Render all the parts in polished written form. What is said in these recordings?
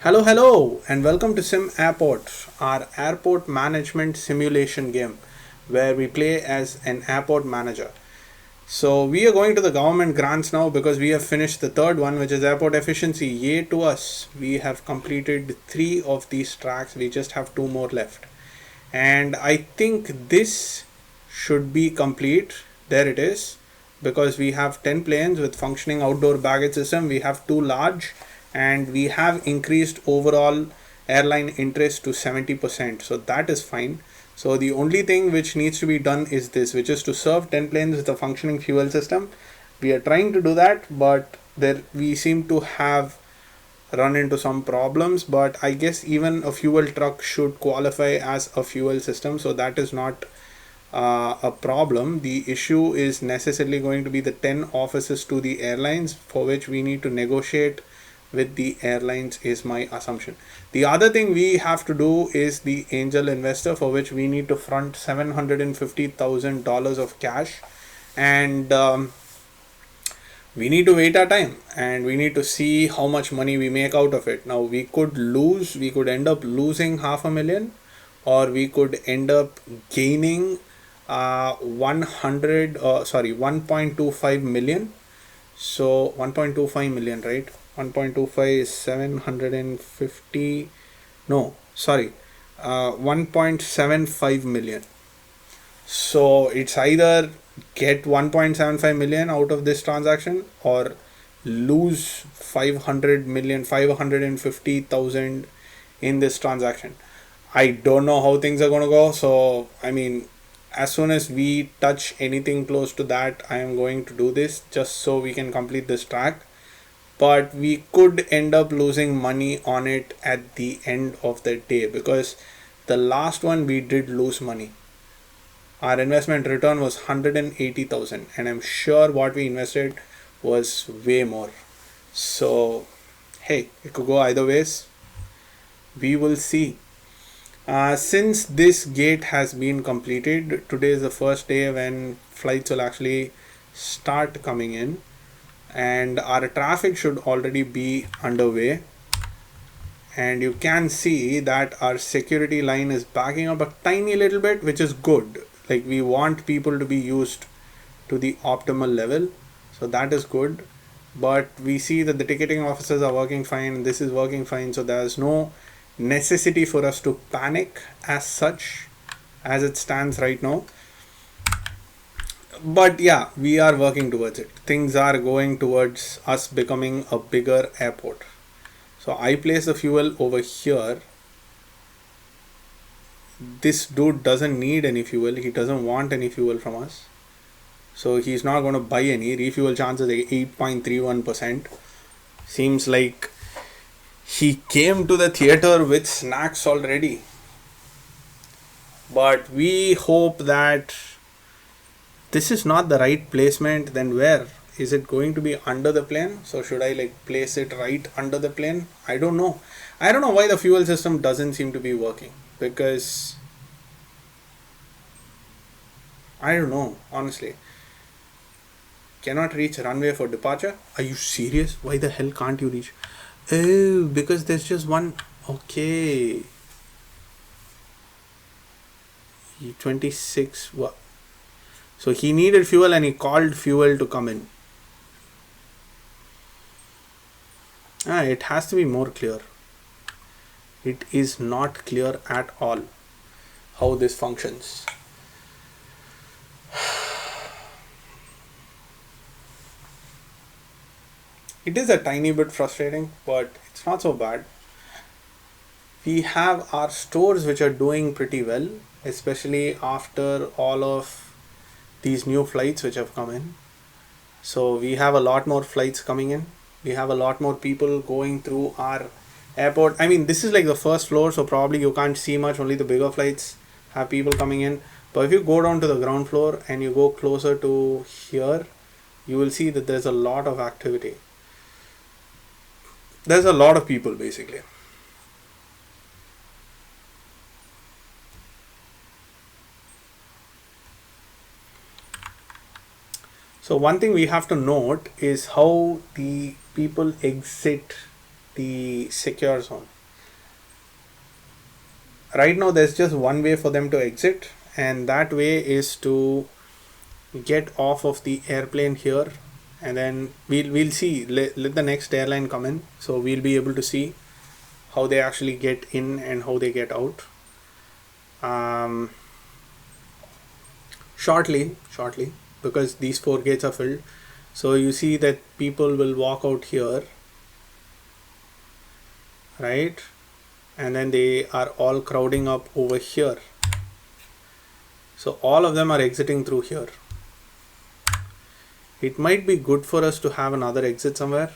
Hello, and welcome to Sim Airport, our airport management simulation game where we play as an airport manager. So, we are going to the government grants now because we have finished the third one, which is airport efficiency. Yay to us! We have completed three of these tracks, we just have two more left. And I think this should be complete. There it is, because we have 10 planes with functioning outdoor baggage system. We have two large, and we have increased overall airline interest to 70%, so that is fine. So the only thing which needs to be done is this, which is to serve 10 planes with a functioning fuel system. We are trying to do that, but there we seem to have run into some problems, but I guess even a fuel truck should qualify as a fuel system, so that is not a problem. The issue is necessarily going to be the 10 offices to the airlines, for which we need to negotiate with the airlines, is my assumption. The other thing we have to do is the angel investor, for which we need to front $750,000 of cash, and we need to wait our time and we need to see how much money we make out of it. Now we could end up losing half a million, or we could end up gaining 1.25 million. So 1.25 million, right? 1.25 is 750, no, sorry, 1.75 million. So it's either get 1.75 million out of this transaction or lose 550,000 in this transaction. I don't know how things are going to go. So, I mean, as soon as we touch anything close to that, I am going to do this just so we can complete this track. But we could end up losing money on it at the end of the day, because the last one we did lose money. Our investment return was 180,000, and I'm sure what we invested was way more. So, hey, it could go either ways. We will see. Since this gate has been completed, today is the first day when flights will actually start coming in, and our traffic should already be underway. And you can see that our security line is backing up a tiny little bit, which is good. Like, we want people to be used to the optimal level, so that is good. But we see that the ticketing officers are working fine, this is working fine, so there's no necessity for us to panic as such as it stands right now. But yeah, we are working towards it. Things are going towards us becoming a bigger airport. So I place the fuel over here. This dude doesn't need any fuel, he doesn't want any fuel from us, so he's not going to buy any. Refuel chances are 8.31%. Seems like he came to the theater with snacks already. But we hope that this is not the right placement. Then where is it going to be? Under the plane? So should I like place it right under the plane? I don't know why the fuel system doesn't seem to be working, because I don't know, honestly. Cannot reach runway for departure? Are you serious? Why the hell can't you reach? Oh, because there's just one. Okay. 26. What? So he needed fuel and he called fuel to come in. It has to be more clear. It is not clear at all how this functions. It is a tiny bit frustrating, but it's not so bad. We have our stores which are doing pretty well, especially after all of these new flights which have come in. So we have a lot more flights coming in. We have a lot more people going through our airport. I mean, this is like the first floor, so probably you can't see much. Only the bigger flights have people coming in. But if you go down to the ground floor and you go closer to here, you will see that there's a lot of activity. There's a lot of people basically. So one thing we have to note is how the people exit the secure zone. right now there's just one way for them to exit, and that way is to get off of the airplane here, and then we'll see, let the next airline come in, so we'll be able to see how they actually get in and how they get out shortly, because these four gates are filled. So you see that people will walk out here, right, and then they are all crowding up over here, so all of them are exiting through here. It might be good for us to have another exit somewhere.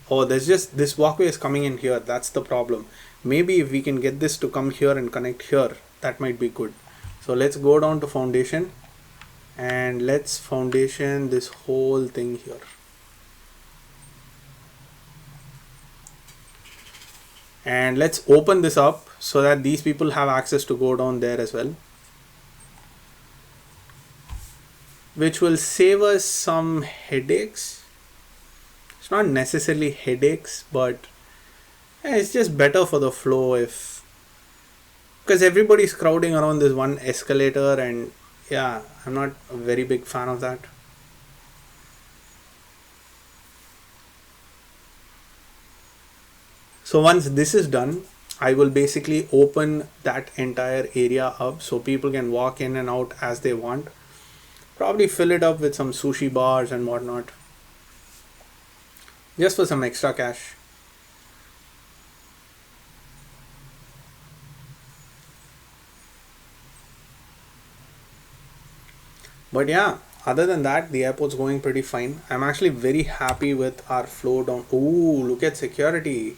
Oh, there's just this walkway is coming in here, that's the problem. Maybe if we can get this to come here and connect here, that might be good. So let's go down to foundation and let's foundation this whole thing here. And let's open this up so that these people have access to go down there as well, which will save us some headaches. It's not necessarily headaches, but it's just better for the flow, if because everybody's crowding around this one escalator, and yeah, I'm not a very big fan of that. So once this is done, I will basically open that entire area up so people can walk in and out as they want. Probably fill it up with some sushi bars and whatnot, just for some extra cash. But yeah, other than that, the airport's going pretty fine. I'm actually very happy with our flow down. Ooh, look at security.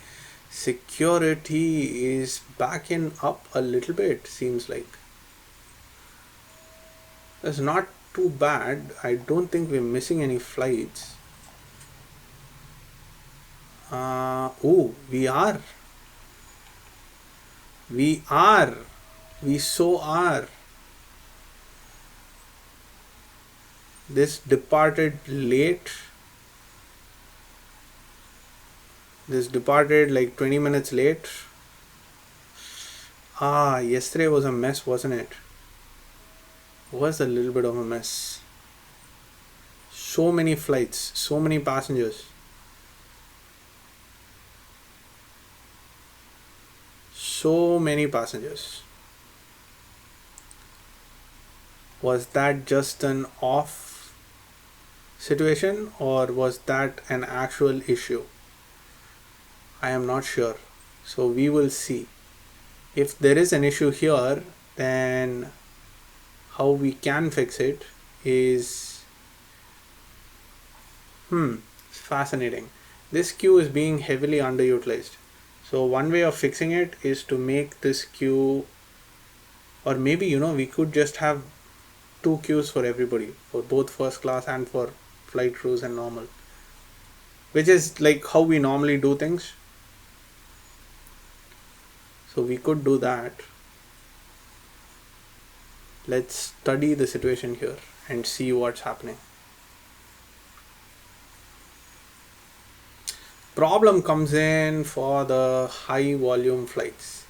Security is backing up a little bit, seems like. That's not too bad. I don't think we're missing any flights. Oh, we are. We are. We so are. This departed late. This departed like 20 minutes late. Yesterday was a mess, wasn't it? Was a little bit of a mess. So many flights, so many passengers. So many passengers. Was that just an off situation, or was that an actual issue? I am not sure. So we will see. If there is an issue here, then how we can fix it is fascinating. This queue is being heavily underutilized. So one way of fixing it is to make this queue, or maybe we could just have two queues for everybody, for both first class and for flight crews and normal, which is like how we normally do things. So we could do that. Let's study the situation here and see what's happening. Problem comes in for the high volume flights,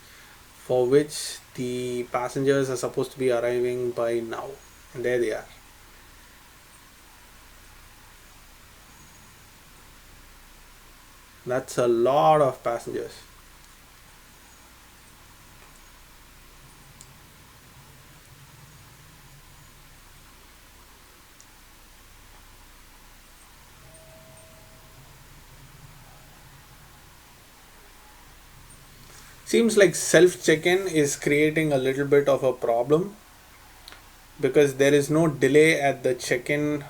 for which the passengers are supposed to be arriving by now, and there they are. That's a lot of passengers. Seems like self check-in is creating a little bit of a problem, because there is no delay at the check-in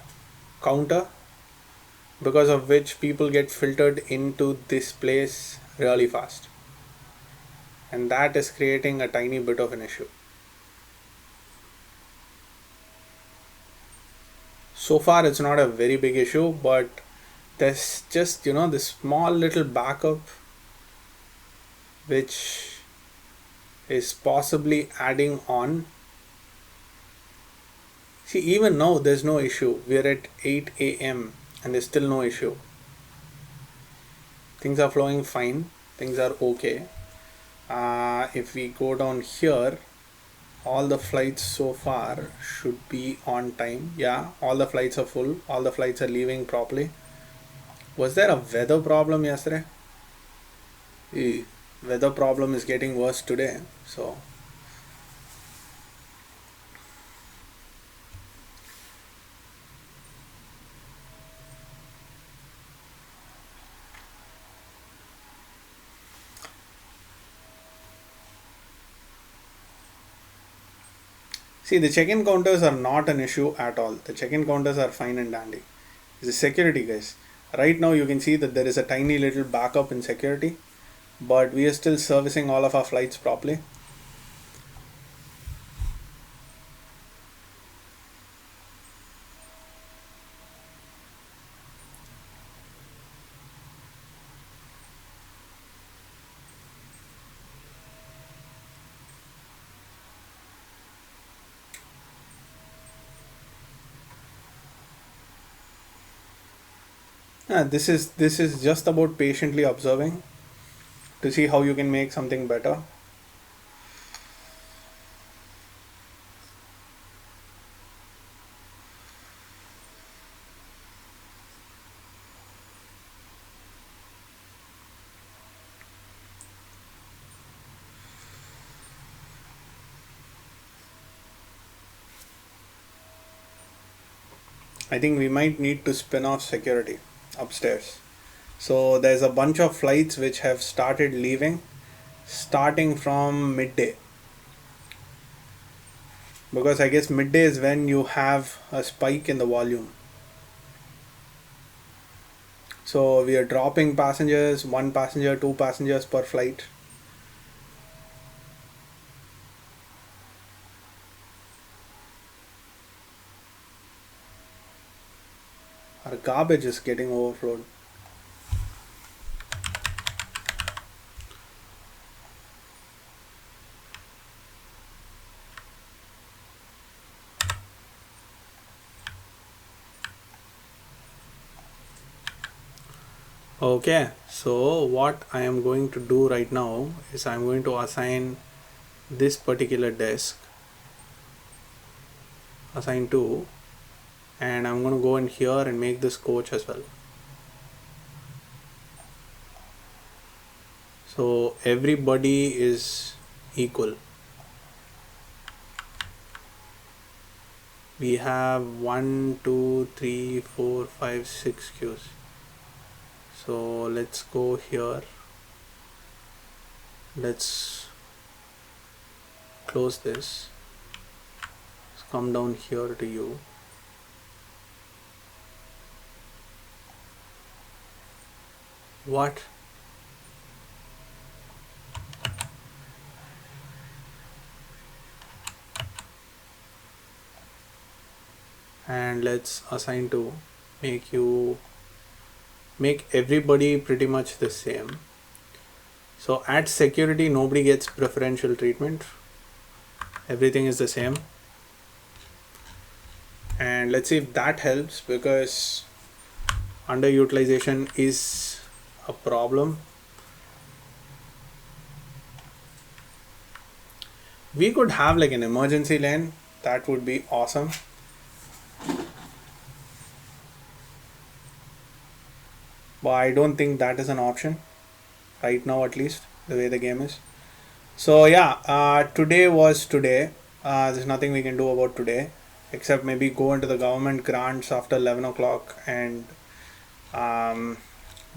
counter, because of which people get filtered into this place really fast, and that is creating a tiny bit of an issue. So far it's not a very big issue, but there's just this small little backup which is possibly adding on. See, even now there's no issue. We're at 8 a.m. and there's still no issue. Things are flowing fine. things are okay. If we go down here, all the flights so far should be on time. Yeah, all the flights are full, all the flights are leaving properly. Was there a weather problem yesterday? The weather problem is getting worse today, so see, the check-in counters are not an issue at all. The check-in counters are fine and dandy. It's the security, guys. Right now you can see that there is a tiny little backup in security, but we are still servicing all of our flights properly. This is just about patiently observing to see how you can make something better. I think we might need to spin off security upstairs. So there's a bunch of flights which have started leaving starting from midday, because I guess midday is when you have a spike in the volume. So we are dropping passengers, one passenger, two passengers per flight. Our garbage is getting overflowed. Okay, so what I am going to do right now is I'm going to assign this particular desk, assign to, and I'm going to go in here and make this coach as well. So everybody is equal. We have 1, 2, 3, 4, 5, 6 queues. So let's go here. Let's close this. Let's come down here to you. What? And let's assign to make everybody pretty much the same. So at security, nobody gets preferential treatment. Everything is the same. And let's see if that helps, because underutilization is a problem. We could have like an emergency lane. That would be awesome. But I don't think that is an option right now, at least the way the game is. So yeah, today was today. There's nothing we can do about today except maybe go into the government grants after 11 o'clock and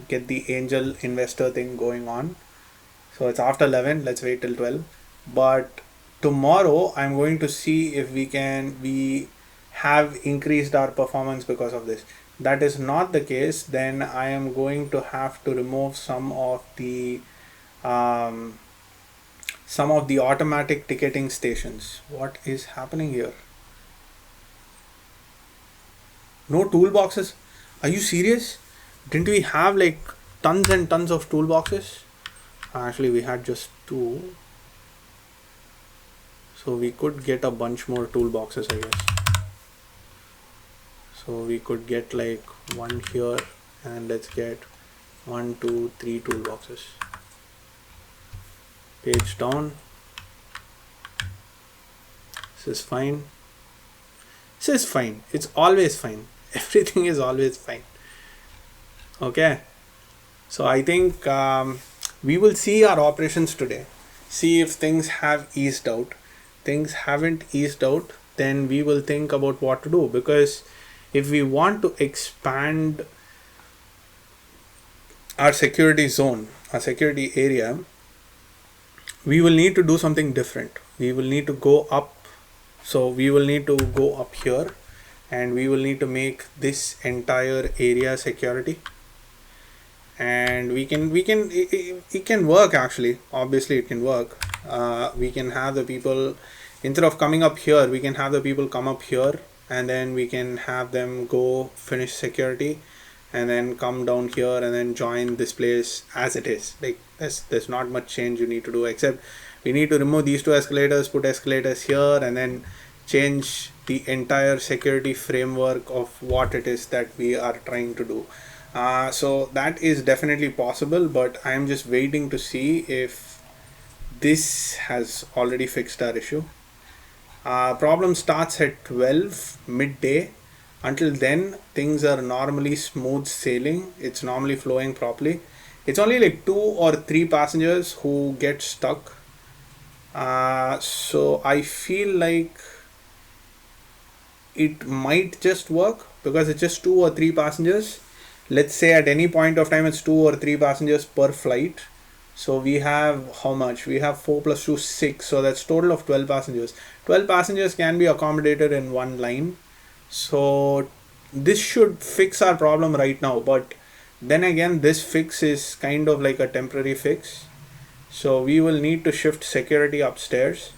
get the angel investor thing going on. So it's after 11. Let's wait till 12. But tomorrow I'm going to see if we have increased our performance because of this. That is not the case, then I am going to have to remove some of the automatic ticketing stations. What is happening here? No toolboxes? Are you serious? Didn't we have like tons and tons of toolboxes? Actually, we had just 2. So we could get a bunch more toolboxes, I guess. So we could get like 1 here, and let's get 1, 2, 3 toolboxes. Page down. This is fine. This is fine. It's always fine. Everything is always fine. Okay. So I think we will see our operations today. See if things have eased out. Things haven't eased out, then we will think about what to do. Because if we want to expand our security zone, our security area, we will need to do something different. We will need to go up. So we will need to go up here, and we will need to make this entire area security. And it can work actually. Obviously it can work. We can have the people, instead of coming up here, we can have the people come up here, and then we can have them go finish security and then come down here and then join this place as it is. Like there's not much change you need to do, except we need to remove these two escalators, put escalators here, and then change the entire security framework of what it is that we are trying to do. So that is definitely possible, but I am just waiting to see if this has already fixed our issue. Problem starts at 12 midday. Until then, things are normally smooth sailing. It's normally flowing properly. It's only like 2 or 3 passengers who get stuck. So I feel like it might just work because it's just 2 or 3 passengers. Let's say at any point of time it's 2 or 3 passengers per flight. So we have how much? We have 4 plus 2, 6. So that's total of 12 passengers. 12 passengers can be accommodated in one line. So this should fix our problem right now. But then again, this fix is kind of like a temporary fix. So we will need to shift security upstairs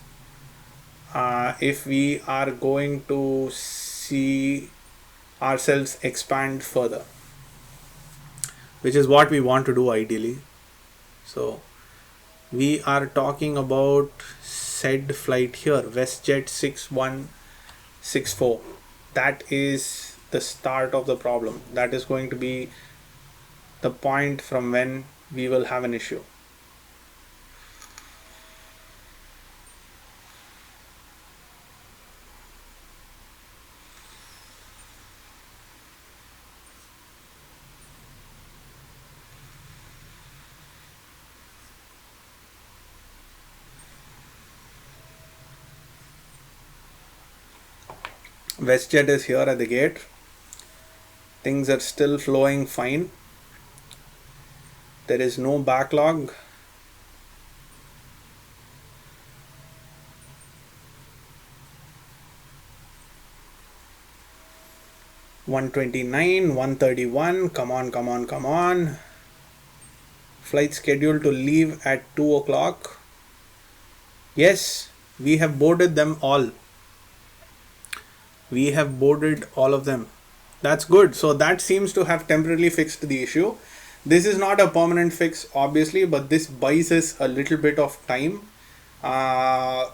if we are going to see ourselves expand further, which is what we want to do ideally. So we are talking about said flight here, WestJet 6164. That is the start of the problem. That is going to be the point from when we will have an issue. WestJet is here at the gate. Things are still flowing fine. There is no backlog. (129), 131. Come on, come on, come on. Flight scheduled to leave at 2 o'clock. Yes, we have boarded them all. We have boarded all of them. That's good. So that seems to have temporarily fixed the issue. This is not a permanent fix, obviously, but this buys us a little bit of time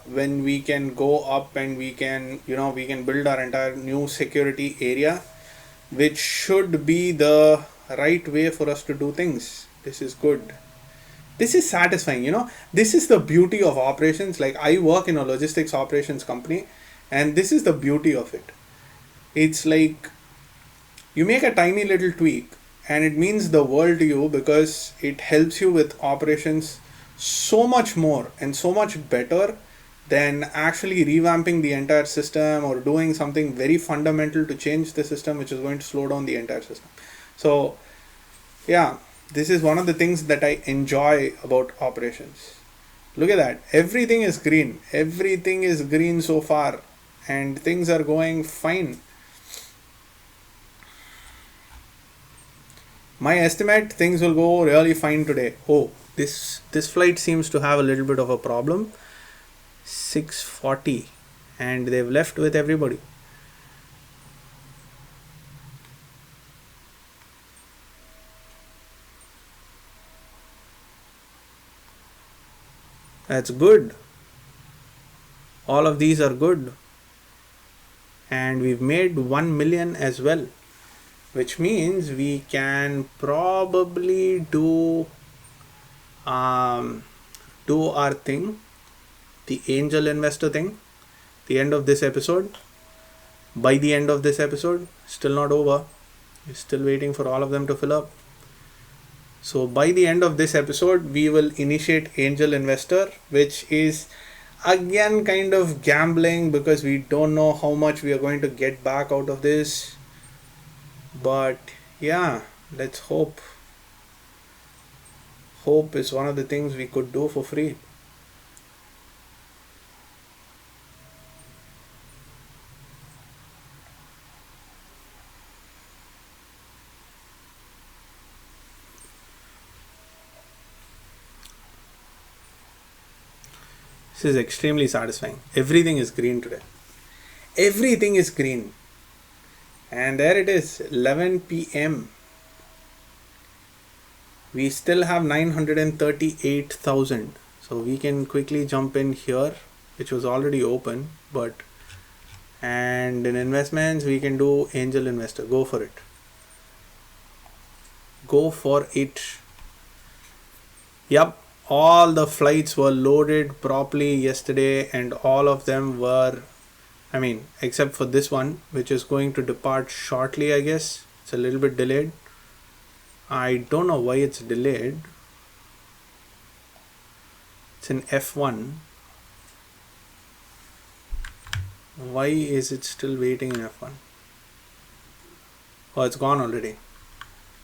when we can go up and we can build our entire new security area, which should be the right way for us to do things. This is good. This is satisfying. This is the beauty of operations. Like, I work in a logistics operations company, and this is the beauty of it. It's like you make a tiny little tweak and it means the world to you, because it helps you with operations so much more and so much better than actually revamping the entire system or doing something very fundamental to change the system, which is going to slow down the entire system. So yeah, this is one of the things that I enjoy about operations. Look at that. Everything is green. Everything is green so far, and things are going fine. My estimate, things will go really fine today. Oh, this flight seems to have a little bit of a problem. 6:40, and they've left with everybody. That's good. All of these are good. And we've made 1 million as well, which means we can probably do do our thing, the angel investor thing, the end of this episode. By the end of this episode, still not over. We're still waiting for all of them to fill up. So by the end of this episode, we will initiate angel investor, which is again kind of gambling because we don't know how much we are going to get back out of this. But yeah, let's hope. Hope is one of the things we could do for free. This is extremely satisfying. Everything is green today. Everything is green. And there it is, 11 p.m. We still have 938,000. So we can quickly jump in here, which was already open. And in investments, we can do angel investor. Go for it. Go for it. Yep. All the flights were loaded properly yesterday, and all of them were, except for this one, which is going to depart shortly, I guess. It's a little bit delayed. I don't know why it's delayed. It's in F1. Why is it still waiting in F1? Oh, it's gone already.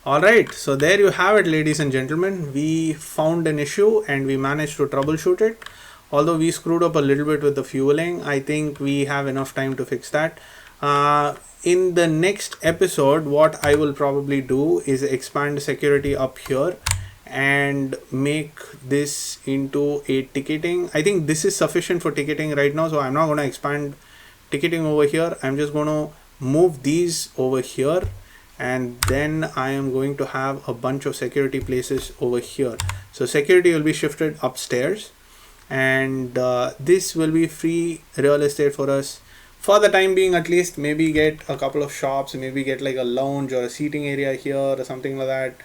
Alright, so there you have it, ladies and gentlemen. We found an issue and we managed to troubleshoot it. Although we screwed up a little bit with the fueling, I think we have enough time to fix that. In the next episode, what I will probably do is expand security up here and make this into a ticketing. I think this is sufficient for ticketing right now, so I'm not going to expand ticketing over here. I'm just going to move these over here, and then I am going to have a bunch of security places over here. So security will be shifted upstairs, and this will be free real estate for us for the time being, at least. Maybe get a couple of shops, maybe get like a lounge or a seating area here or something like that.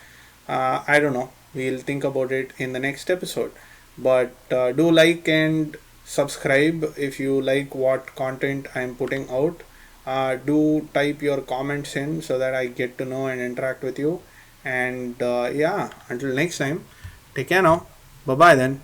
I don't know, we'll think about it in the next episode. But do like and subscribe if you like what content I'm putting out. Do type your comments in so that I get to know and interact with you. And yeah, until next time, take care now. Bye bye then.